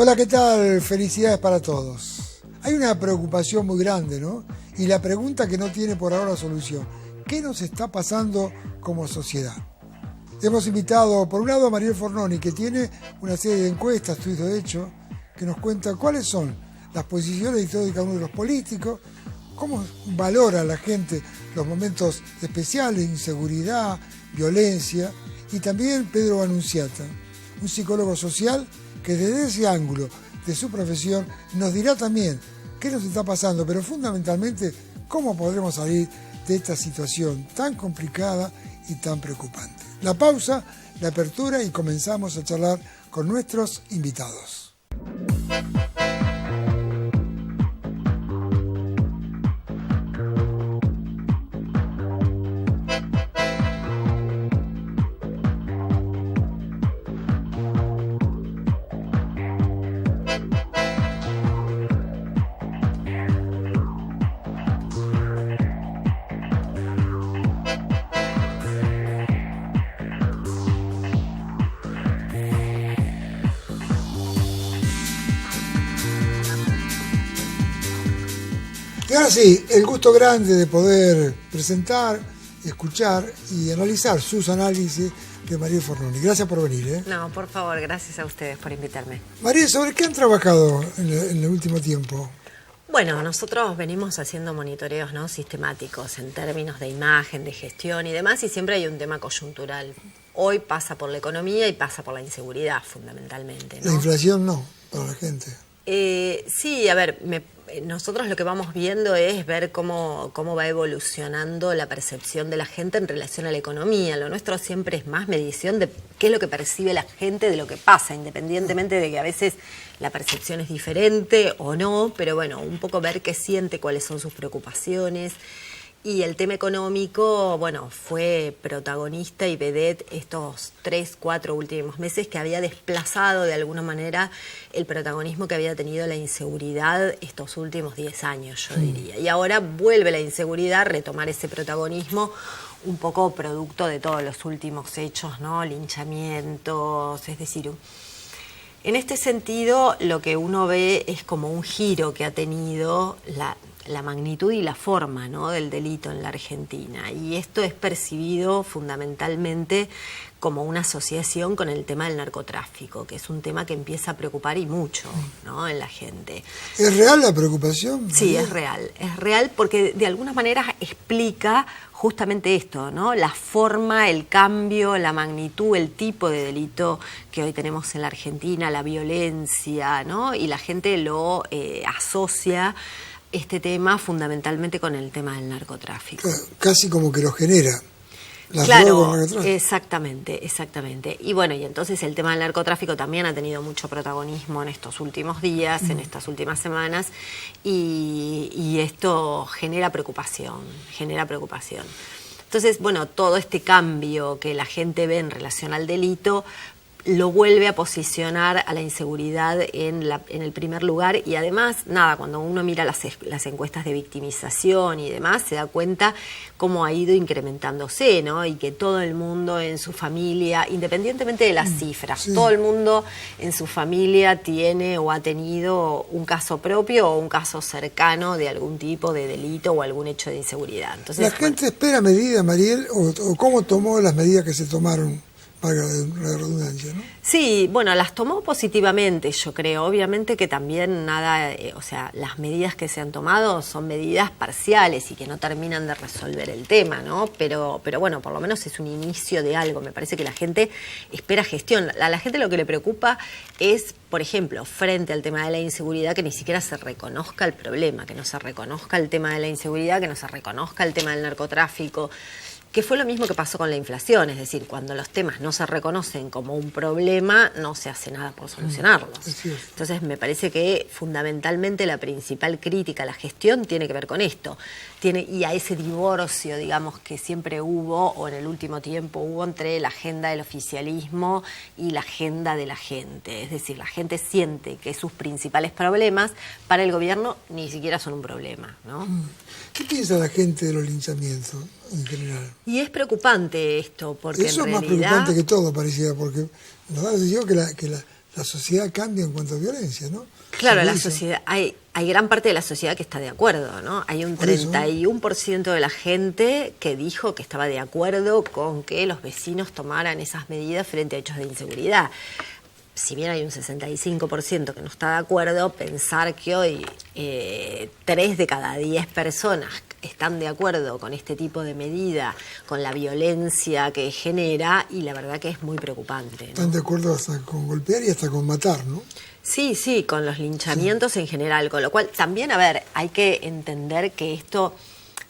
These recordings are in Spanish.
Hola, ¿qué tal? Felicidades para todos. Hay una preocupación muy grande, ¿no? Y la pregunta que no tiene por ahora solución. ¿Qué nos está pasando como sociedad? Hemos invitado, por un lado, a Mariel Fornoni, que tiene una serie de encuestas, estudios de hecho, que nos cuenta cuáles son las posiciones de cada uno de los políticos, cómo valora la gente los momentos especiales, inseguridad, violencia, y también Pedro Annunziata, un psicólogo social que desde ese ángulo de su profesión nos dirá también qué nos está pasando, pero fundamentalmente cómo podremos salir de esta situación tan complicada y tan preocupante. La pausa, la apertura y comenzamos a charlar con nuestros invitados. Y ahora sí, el gusto grande de poder presentar, escuchar y analizar sus análisis de Mariel Fornoni. Gracias por venir. No, por favor, gracias a ustedes por invitarme. Mariel, ¿sobre qué han trabajado en el último tiempo? Bueno, nosotros venimos haciendo monitoreos, ¿no?, sistemáticos en términos de imagen, de gestión y demás, y siempre hay un tema coyuntural. Hoy pasa por la economía y pasa por la inseguridad, fundamentalmente, ¿no? La inflación no, para la gente. Sí, a ver, nosotros lo que vamos viendo es ver cómo va evolucionando la percepción de la gente en relación a la economía. Lo nuestro siempre es más medición de qué es lo que percibe la gente de lo que pasa, independientemente de que a veces la percepción es diferente o no, pero bueno, un poco ver qué siente, cuáles son sus preocupaciones. Y el tema económico, bueno, fue protagonista y vedette estos 3, 4 últimos meses, que había desplazado de alguna manera el protagonismo que había tenido la inseguridad estos últimos 10 años, yo diría. Y ahora vuelve la inseguridad a retomar ese protagonismo, un poco producto de todos los últimos hechos, ¿no? Linchamientos, es decir, en este sentido lo que uno ve es como un giro que ha tenido la magnitud y la forma, ¿no?, del delito en la Argentina. Y esto es percibido fundamentalmente como una asociación con el tema del narcotráfico, que es un tema que empieza a preocupar y mucho, ¿no?, en la gente. ¿Es real la preocupación? Sí, es real porque de alguna manera explica justamente esto, ¿no?, la forma, el cambio, la magnitud, el tipo de delito que hoy tenemos en la Argentina, la violencia, ¿no?, y la gente lo asocia este tema fundamentalmente con el tema del narcotráfico. Casi como que lo genera. Claro, exactamente. Y bueno, y entonces el tema del narcotráfico también ha tenido mucho protagonismo en estos últimos días, en estas últimas semanas, y esto genera preocupación. Entonces, bueno, todo este cambio que la gente ve en relación al delito lo vuelve a posicionar a la inseguridad en el primer lugar, y además, cuando uno mira las encuestas de victimización y demás, se da cuenta cómo ha ido incrementándose, ¿no? Y que todo el mundo en su familia, independientemente de las cifras, sí, todo el mundo en su familia tiene o ha tenido un caso propio o un caso cercano de algún tipo de delito o algún hecho de inseguridad. Entonces, ¿la gente espera medidas, Mariel, o cómo tomó las medidas que se tomaron? Para la redundancia, ¿no? Sí, bueno, las tomó positivamente, yo creo. Obviamente que también las medidas que se han tomado son medidas parciales y que no terminan de resolver el tema, ¿no? Pero bueno, por lo menos es un inicio de algo. Me parece que la gente espera gestión. A la gente lo que le preocupa es, por ejemplo, frente al tema de la inseguridad, que ni siquiera se reconozca el problema, que no se reconozca el tema de la inseguridad, que no se reconozca el tema del narcotráfico, que fue lo mismo que pasó con la inflación, es decir, cuando los temas no se reconocen como un problema, no se hace nada por solucionarlos. Entonces me parece que fundamentalmente la principal crítica a la gestión tiene que ver con esto, y a ese divorcio, digamos, que siempre hubo, o en el último tiempo hubo, entre la agenda del oficialismo y la agenda de la gente. Es decir, la gente siente que sus principales problemas para el gobierno ni siquiera son un problema, ¿no? ¿Qué piensa la gente de los linchamientos en general? Y es preocupante esto, porque eso en es realidad... más preocupante que todo, parecía, porque nos da la sensación que la la sociedad cambia en cuanto a violencia, ¿no? Claro, la sociedad, hay gran parte de la sociedad que está de acuerdo, ¿no? Hay un 31% de la gente que dijo que estaba de acuerdo con que los vecinos tomaran esas medidas frente a hechos de inseguridad. Si bien hay un 65% que no está de acuerdo, pensar que hoy 3 de cada 10 personas están de acuerdo con este tipo de medida, con la violencia que genera, y la verdad que es muy preocupante, ¿no? Están de acuerdo hasta con golpear y hasta con matar, ¿no? Sí, sí, con los linchamientos en general, con lo cual también, a ver, hay que entender que esto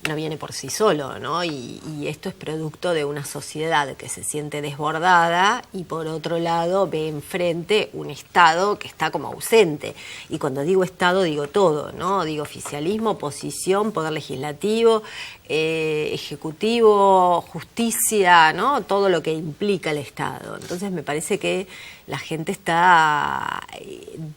no viene por sí solo, ¿no? Y esto es producto de una sociedad que se siente desbordada y por otro lado ve enfrente un Estado que está como ausente. Y cuando digo Estado digo todo, ¿no? Digo oficialismo, oposición, poder legislativo, ejecutivo, justicia, ¿no? Todo lo que implica el Estado. Entonces me parece que la gente está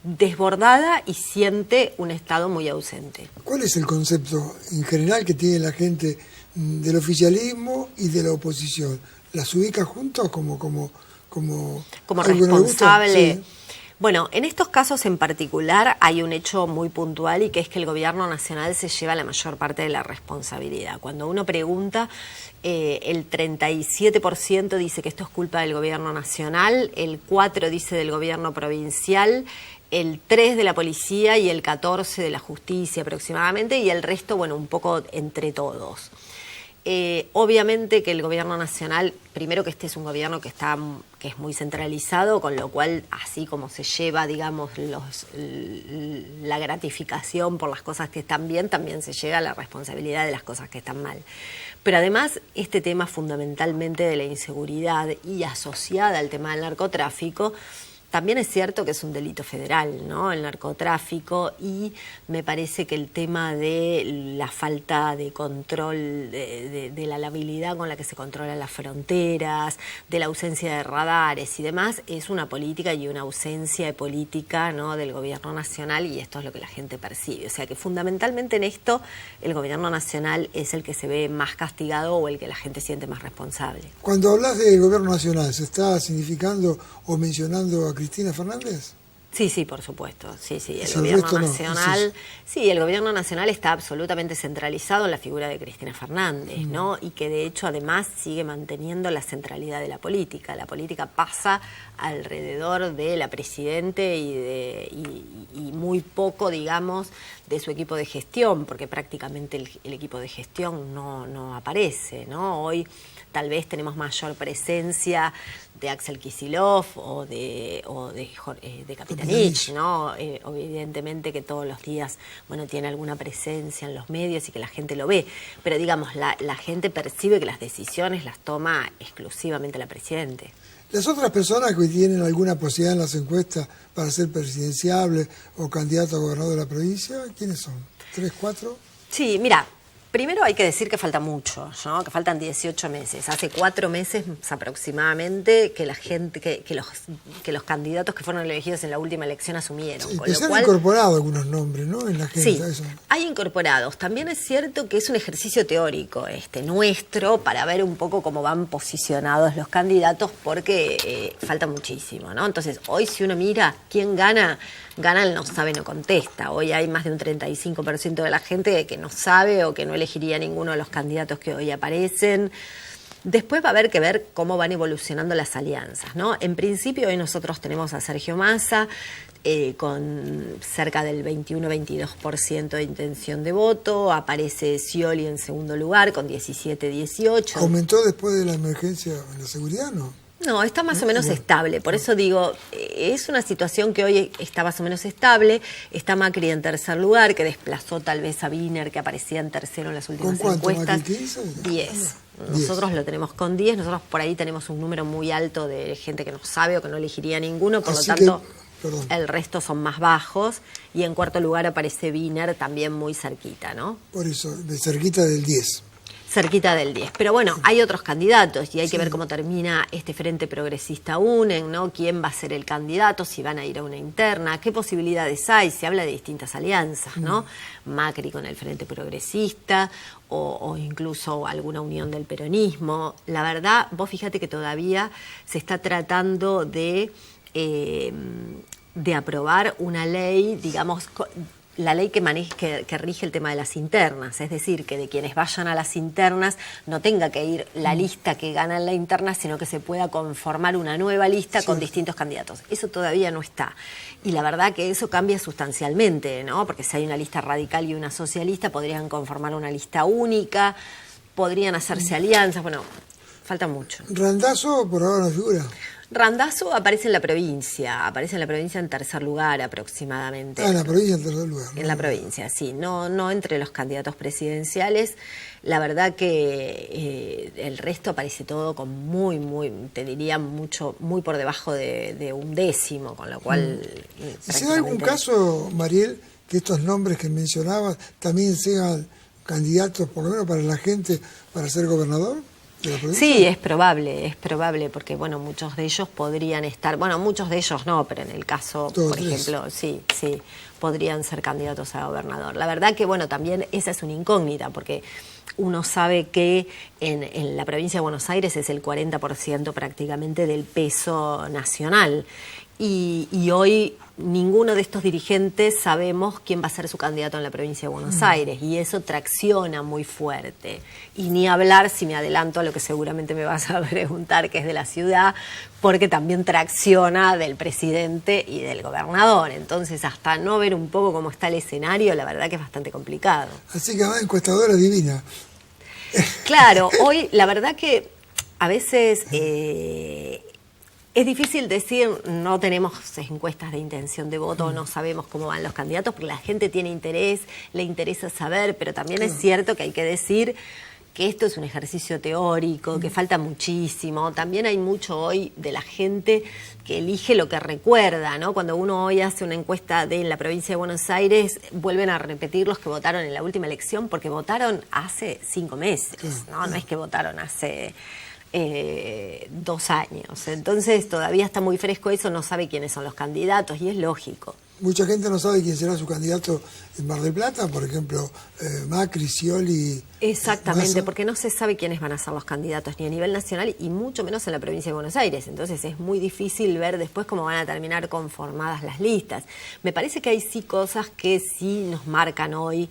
desbordada y siente un Estado muy ausente. ¿Cuál es el concepto en general que tiene la gente del oficialismo y de la oposición? ¿Las ubica juntos como responsable? Sí. Bueno, en estos casos en particular hay un hecho muy puntual y que es que el gobierno nacional se lleva la mayor parte de la responsabilidad. Cuando uno pregunta, el 37% dice que esto es culpa del gobierno nacional, el 4% dice del gobierno provincial, el 3% de la policía y el 14% de la justicia aproximadamente, y el resto, bueno, un poco entre todos. Obviamente que el gobierno nacional, primero que este es un gobierno que es muy centralizado, con lo cual así como se lleva, digamos, la gratificación por las cosas que están bien, también se llega a la responsabilidad de las cosas que están mal. Pero además este tema fundamentalmente de la inseguridad y asociada al tema del narcotráfico, también es cierto que es un delito federal, ¿no? El narcotráfico, y me parece que el tema de la falta de control, de la habilidad con la que se controlan las fronteras, de la ausencia de radares y demás, es una política y una ausencia de política, ¿no? Del gobierno nacional, y esto es lo que la gente percibe. O sea que fundamentalmente en esto el gobierno nacional es el que se ve más castigado o el que la gente siente más responsable. Cuando hablas del gobierno nacional, ¿se está significando o mencionando a Cristina Fernández? Sí, por supuesto. Sí, el gobierno nacional, el gobierno nacional está absolutamente centralizado en la figura de Cristina Fernández, ¿no? Y que de hecho además sigue manteniendo la centralidad de la política. La política pasa alrededor de la presidente y muy poco, digamos, de su equipo de gestión, porque prácticamente el equipo de gestión no aparece, ¿no? Hoy tal vez tenemos mayor presencia de Axel Kicillof o de Capitanich, ¿no? Evidentemente que todos los días, bueno, tiene alguna presencia en los medios y que la gente lo ve, pero digamos, la gente percibe que las decisiones las toma exclusivamente la Presidente. Las otras personas que tienen alguna posibilidad en las encuestas para ser presidenciable o candidato a gobernador de la provincia, ¿quiénes son? ¿3, 4? Sí, mira, primero hay que decir que falta mucho, ¿no? Que faltan 18 meses. Hace 4 meses aproximadamente que la gente, que los candidatos que fueron elegidos en la última elección asumieron. Sí, con que lo se han cual, incorporado algunos nombres, ¿no? En la agenda. Sí, eso. hay incorporados. También es cierto que es un ejercicio teórico nuestro para ver un poco cómo van posicionados los candidatos, porque falta muchísimo, ¿no? Entonces, hoy si uno mira quién gana el no sabe, no contesta. Hoy hay más de un 35% de la gente que no sabe o que no elegiría ninguno de los candidatos que hoy aparecen. Después va a haber que ver cómo van evolucionando las alianzas, ¿no? En principio hoy nosotros tenemos a Sergio Massa con cerca del 21-22% de intención de voto, aparece Scioli en segundo lugar con 17-18. ¿Aumentó después de la emergencia en la seguridad, no? No, está más o menos estable, por eso digo, es una situación que hoy está más o menos estable. Está Macri en tercer lugar, que desplazó tal vez a Wiener, que aparecía en tercero en las últimas encuestas. Macri, 15? 10. Nosotros lo tenemos con 10, nosotros por ahí tenemos un número muy alto de gente que no sabe o que no elegiría ninguno, por lo tanto el resto son más bajos, y en cuarto lugar aparece Wiener también muy cerquita, ¿no? Por eso, de cerquita del 10. Cerquita del 10. Pero bueno, hay otros candidatos y hay que ver cómo termina este Frente Progresista UNEN, ¿no? ¿Quién va a ser el candidato? Si van a ir a una interna, qué posibilidades hay. Se habla de distintas alianzas, ¿no? Macri con el Frente Progresista o incluso alguna unión del peronismo. La verdad, vos fíjate que todavía se está tratando de de aprobar una ley, digamos, la ley que rige el tema de las internas, es decir, que de quienes vayan a las internas no tenga que ir la lista que gana en la interna, sino que se pueda conformar una nueva lista con distintos candidatos. Eso todavía no está. Y la verdad que eso cambia sustancialmente, ¿no? Porque si hay una lista radical y una socialista, podrían conformar una lista única, podrían hacerse alianzas, bueno, falta mucho. Randazzo por ahora no figura. Randazzo aparece en la provincia en tercer lugar aproximadamente. En la provincia en tercer lugar. En la provincia, sí, no entre los candidatos presidenciales. La verdad que el resto aparece todo con te diría muy por debajo de un décimo, con lo cual... ¿Se da algún caso, Mariel, que estos nombres que mencionabas también sean candidatos, por lo menos para la gente, para ser gobernador? Sí, es probable, porque bueno, muchos de ellos podrían estar, bueno, muchos de ellos no, pero en el caso, por ejemplo, sí, podrían ser candidatos a gobernador. La verdad que, bueno, también esa es una incógnita, porque uno sabe que en la provincia de Buenos Aires es el 40% prácticamente del peso nacional. Y hoy ninguno de estos dirigentes sabemos quién va a ser su candidato en la provincia de Buenos Aires, y eso tracciona muy fuerte. Y ni hablar, si me adelanto a lo que seguramente me vas a preguntar, que es de la ciudad, porque también tracciona del presidente y del gobernador. Entonces, hasta no ver un poco cómo está el escenario, la verdad que es bastante complicado. Así que va encuestadora divina. Claro, hoy la verdad que a veces... es difícil decir, no tenemos encuestas de intención de voto, no sabemos cómo van los candidatos, porque la gente tiene interés, le interesa saber, pero también es cierto que hay que decir que esto es un ejercicio teórico, que falta muchísimo. También hay mucho hoy de la gente que elige lo que recuerda, ¿no? Cuando uno hoy hace una encuesta en la provincia de Buenos Aires, vuelven a repetir los que votaron en la última elección, porque votaron hace 5 meses, ¿no? No es que votaron hace... 2 años. Entonces todavía está muy fresco eso, no sabe quiénes son los candidatos, y es lógico. Mucha gente no sabe quién será su candidato en Mar del Plata, por ejemplo, Macri, Scioli. Exactamente, Massa. porque no se sabe quiénes van a ser los candidatos ni a nivel nacional y mucho menos en la provincia de Buenos Aires. Entonces es muy difícil ver después cómo van a terminar conformadas las listas. Me parece que hay sí cosas que sí nos marcan hoy.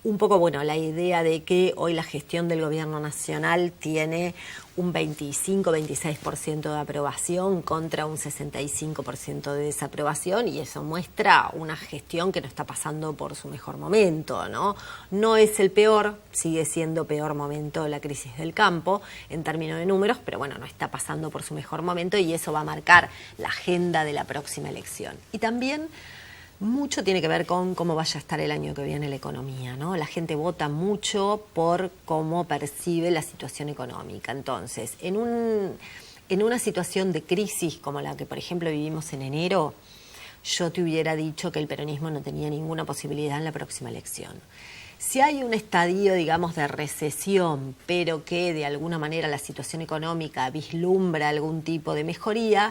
Un poco, bueno, la idea de que hoy la gestión del gobierno nacional tiene un 25-26% de aprobación contra un 65% de desaprobación, y eso muestra una gestión que no está pasando por su mejor momento, ¿no? No es el peor, sigue siendo peor momento la crisis del campo en términos de números, pero bueno, no está pasando por su mejor momento, y eso va a marcar la agenda de la próxima elección. Y también... mucho tiene que ver con cómo vaya a estar el año que viene la economía, ¿no? La gente vota mucho por cómo percibe la situación económica. Entonces, en una situación de crisis como la que, por ejemplo, vivimos en enero, yo te hubiera dicho que el peronismo no tenía ninguna posibilidad en la próxima elección. Si hay un estadio, digamos, de recesión, pero que de alguna manera la situación económica vislumbra algún tipo de mejoría,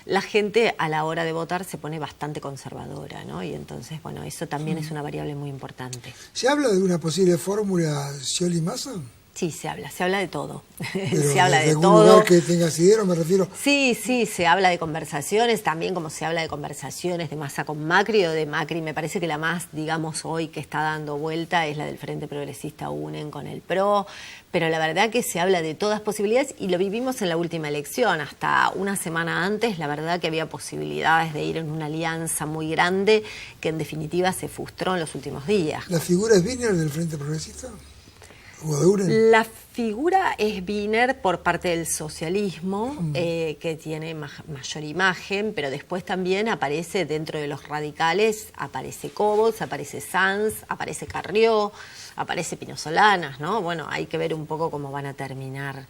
la gente a la hora de votar se pone bastante conservadora, ¿no? Y entonces, bueno, eso también es una variable muy importante. ¿Se habla de una posible fórmula Scioli-Massa? Sí, se habla de todo. Pero se habla de algún todo. lugar que tenga asidero, me refiero. Sí, se habla de conversaciones, también como se habla de conversaciones de Massa con Macri o de Macri. Me parece que la más, digamos, hoy que está dando vuelta es la del Frente Progresista UNEN con el PRO, pero la verdad que se habla de todas posibilidades, y lo vivimos en la última elección. Hasta una semana antes, la verdad que había posibilidades de ir en una alianza muy grande que en definitiva se frustró en los últimos días. ¿La figura es Wiener del Frente Progresista? La figura es Wiener por parte del socialismo, que tiene mayor imagen, pero después también aparece dentro de los radicales, aparece Cobos, aparece Sanz, aparece Carrió, aparece Pino Solanas, ¿no? Bueno, hay que ver un poco cómo van a terminar.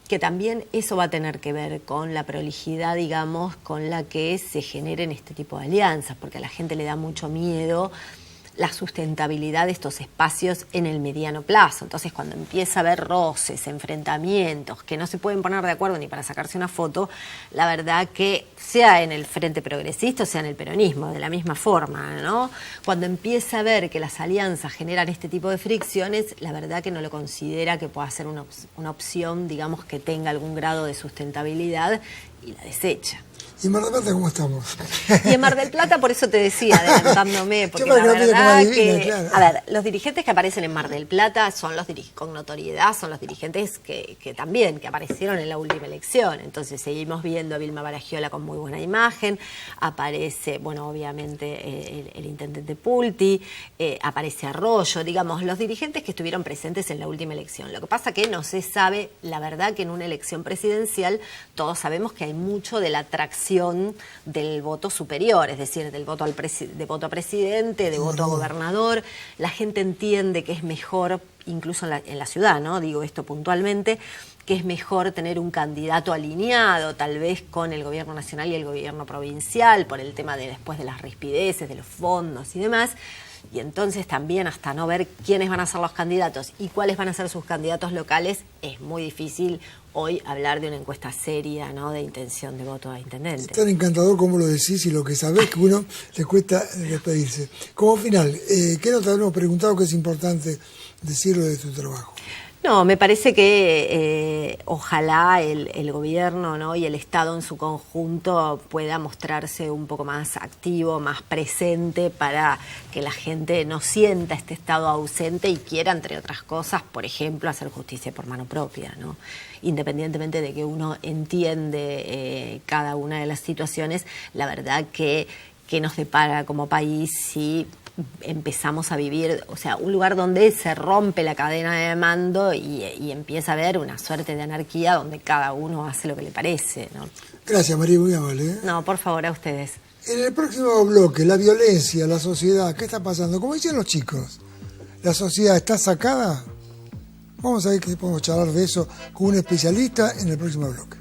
Que también eso va a tener que ver con la prolijidad, digamos, con la que se generen este tipo de alianzas, porque a la gente le da mucho miedo la sustentabilidad de estos espacios en el mediano plazo. Entonces, cuando empieza a haber roces, enfrentamientos, que no se pueden poner de acuerdo ni para sacarse una foto, la verdad que sea en el Frente Progresista o sea en el peronismo, de la misma forma, ¿no? Cuando empieza a ver que las alianzas generan este tipo de fricciones, la verdad que no lo considera que pueda ser una opción, digamos, que tenga algún grado de sustentabilidad, y la desecha. ¿Y en Mar del Plata cómo estamos? Y en Mar del Plata, por eso te decía, adelantándome, porque Yo la verdad adivina, que, claro. a ver, los dirigentes que aparecen en Mar del Plata son los con notoriedad, son los dirigentes que también, que aparecieron en la última elección. Entonces seguimos viendo a Vilma Baragiola con muy buena imagen, aparece, bueno, obviamente el intendente Pulti, aparece Arroyo, digamos, los dirigentes que estuvieron presentes en la última elección. Lo que pasa que no se sabe, la verdad que en una elección presidencial todos sabemos que hay mucho de la atracción del voto superior, es decir, del voto de voto a presidente, de voto a gobernador. La gente entiende que es mejor, incluso en la ciudad, ¿no? Digo esto puntualmente, que es mejor tener un candidato alineado, tal vez con el gobierno nacional y el gobierno provincial, por el tema de después de las rispideces, de los fondos y demás. Y entonces también hasta no ver quiénes van a ser los candidatos y cuáles van a ser sus candidatos locales, es muy difícil hoy hablar de una encuesta seria, ¿no?, de intención de voto a intendente. Es tan encantador como lo decís y lo que sabés que uno le cuesta despedirse. Como final, ¿qué no te habíamos preguntado que es importante decirlo de tu trabajo? No, me parece que ojalá el gobierno, ¿no?, y el Estado en su conjunto pueda mostrarse un poco más activo, más presente, para que la gente no sienta este Estado ausente y quiera, entre otras cosas, por ejemplo, hacer justicia por mano propia, ¿no? Independientemente de que uno entiende cada una de las situaciones, la verdad que nos depara como país si empezamos a vivir, o sea, un lugar donde se rompe la cadena de mando y empieza a haber una suerte de anarquía donde cada uno hace lo que le parece, ¿no? Gracias, María, muy amable, ¿eh? No, por favor, a ustedes. En el próximo bloque, la violencia, la sociedad, ¿qué está pasando? Como dicen los chicos, ¿la sociedad está sacada? Vamos a ver que podemos charlar de eso con un especialista en el próximo bloque.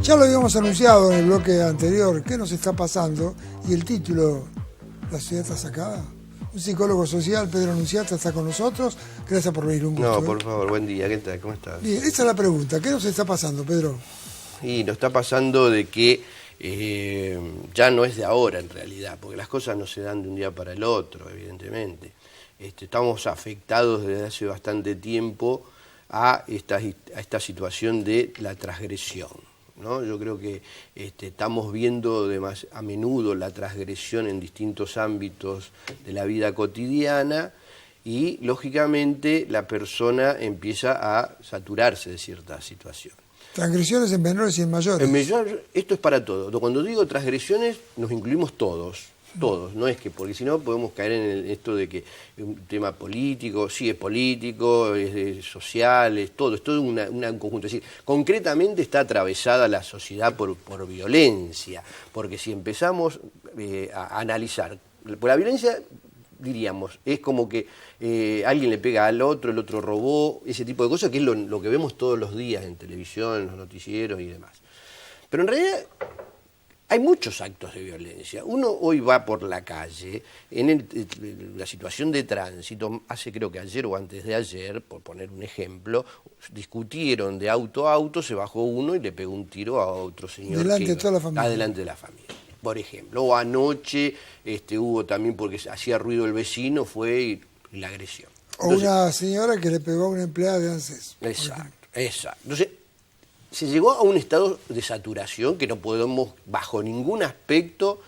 Ya lo habíamos anunciado en el bloque anterior, ¿qué nos está pasando? Y el título, ¿la sociedad está sacada? Un psicólogo social, Pedro Nunziata, está con nosotros. Gracias por venir, un gusto. No, por favor, buen día, ¿qué tal? ¿Cómo estás? Bien, esa es la pregunta, ¿qué nos está pasando, Pedro? Y nos está pasando de que ya no es de ahora en realidad, porque las cosas no se dan de un día para el otro, evidentemente. Estamos afectados desde hace bastante tiempo a esta situación de la transgresión, ¿no? Yo creo que estamos viendo a menudo la transgresión en distintos ámbitos de la vida cotidiana y, lógicamente, la persona empieza a saturarse de cierta situación. Transgresiones en menores y en mayores. Esto es para todo. Cuando digo transgresiones, nos incluimos todos. Todos, no es que, porque si no podemos caer en esto de que es un tema político, sí es político, es social, es todo un conjunto. Es decir, concretamente está atravesada la sociedad por violencia, porque si empezamos a analizar, por la violencia diríamos, es como que alguien le pega al otro, el otro robó, ese tipo de cosas, que es lo que vemos todos los días en televisión, en los noticieros y demás. Pero en realidad hay muchos actos de violencia. Uno hoy va por la calle, en la situación de tránsito, hace creo que ayer o antes de ayer, por poner un ejemplo, discutieron de auto a auto, se bajó uno y le pegó un tiro a otro señor. Delante de toda la familia. Adelante de la familia, por ejemplo. O anoche hubo también, porque hacía ruido el vecino, fue y la agresión. Entonces, o una señora que le pegó a una empleada de ANSES. Exacto. Entonces, se llegó a un estado de saturación que no podemos bajo ningún aspecto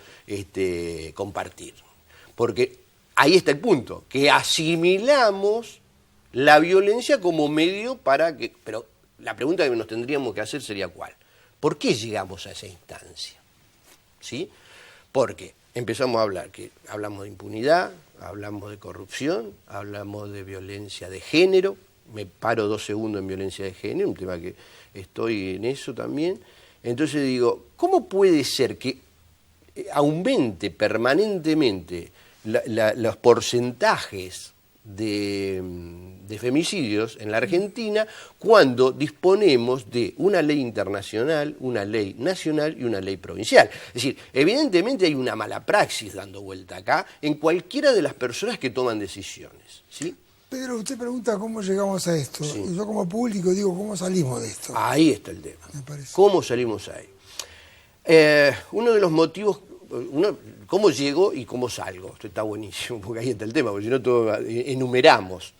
compartir. Porque ahí está el punto, que asimilamos la violencia como medio para que... Pero la pregunta que nos tendríamos que hacer sería ¿cuál? ¿Por qué llegamos a esa instancia? ¿Sí? Porque empezamos a hablar, hablamos de impunidad, hablamos de corrupción, hablamos de violencia de género. Me paro 2 segundos en violencia de género, un tema que estoy en eso también. Entonces digo, ¿cómo puede ser que aumente permanentemente los porcentajes de femicidios en la Argentina cuando disponemos de una ley internacional, una ley nacional y una ley provincial? Es decir, evidentemente hay una mala praxis dando vuelta acá en cualquiera de las personas que toman decisiones, ¿sí? Pedro, usted pregunta cómo llegamos a esto. Sí. Y yo como público digo, ¿cómo salimos de esto? Ahí está el tema. Me parece. ¿Cómo salimos ahí? Uno de los motivos, ¿cómo llego y cómo salgo? Esto está buenísimo, porque ahí está el tema, porque si no todo enumeramos.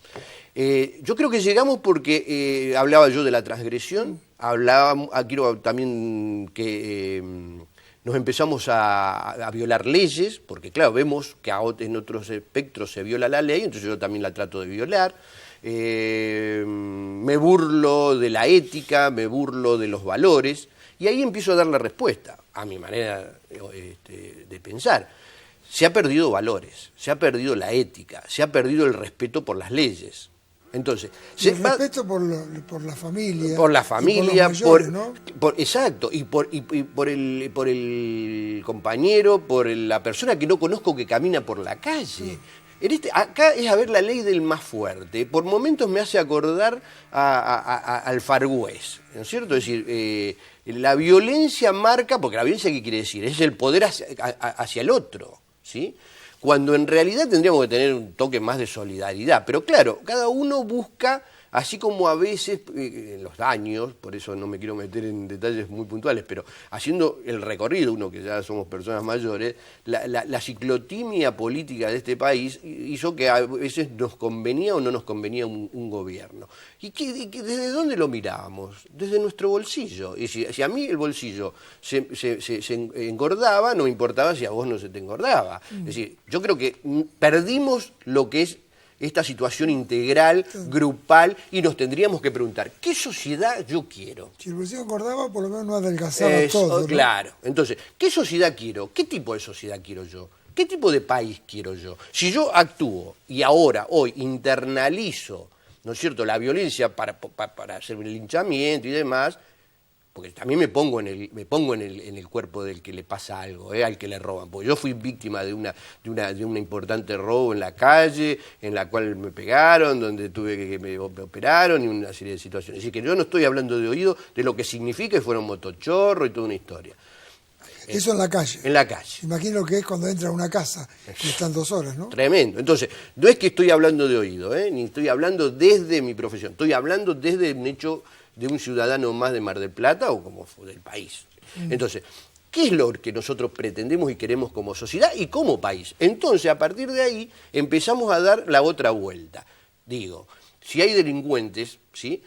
Yo creo que llegamos porque hablaba yo de la transgresión, quiero también que nos empezamos a violar leyes, porque claro, vemos que en otros espectros se viola la ley, entonces yo también la trato de violar. Me burlo de la ética, me burlo de los valores, y ahí empiezo a dar la respuesta, a mi manera de pensar. Se ha perdido valores, se ha perdido la ética, se ha perdido el respeto por las leyes. Entonces, el respeto por la familia. Por la familia, por los mayores, ¿no? Exacto, y por el compañero, por la persona que no conozco que camina por la calle. Sí. Acá es a ver la ley del más fuerte. Por momentos me hace acordar al Far West, ¿no es cierto? Es decir, la violencia marca, porque la violencia, ¿qué quiere decir? Es el poder hacia el otro, ¿sí? Cuando en realidad tendríamos que tener un toque más de solidaridad. Pero claro, cada uno busca, así como a veces los daños, por eso no me quiero meter en detalles muy puntuales, pero haciendo el recorrido, uno que ya somos personas mayores, la ciclotimia política de este país hizo que a veces nos convenía o no nos convenía un gobierno. ¿Y desde dónde lo mirábamos? Desde nuestro bolsillo. Y si a mí el bolsillo se engordaba, no me importaba si a vos no se te engordaba. Es decir, yo creo que perdimos lo que es esta situación integral, grupal, y nos tendríamos que preguntar, ¿qué sociedad yo quiero? Si el bolsillo engordaba, por lo menos no adelgazaba todo, ¿no? Claro. Entonces, ¿qué sociedad quiero? ¿Qué tipo de sociedad quiero yo? ¿Qué tipo de país quiero yo? Si yo actúo y ahora, hoy, internalizo, ¿no es cierto?, la violencia para hacer el linchamiento y demás, porque también me pongo en el cuerpo del que le pasa algo, al que le roban. Porque yo fui víctima de un importante robo en la calle, en la cual me pegaron, donde tuve que me operaron y una serie de situaciones. Así que yo no estoy hablando de oído de lo que significa que fueron motochorro y toda una historia. Eso en la calle. En la calle. Imagino lo que es cuando entra a una casa y están 2 horas, ¿no? Tremendo. Entonces, no es que estoy hablando de oído, ni estoy hablando desde mi profesión, estoy hablando desde un hecho de un ciudadano más de Mar del Plata o como del país. Entonces, ¿qué es lo que nosotros pretendemos y queremos como sociedad y como país? Entonces, a partir de ahí, empezamos a dar la otra vuelta. Digo, si hay delincuentes, ¿sí?,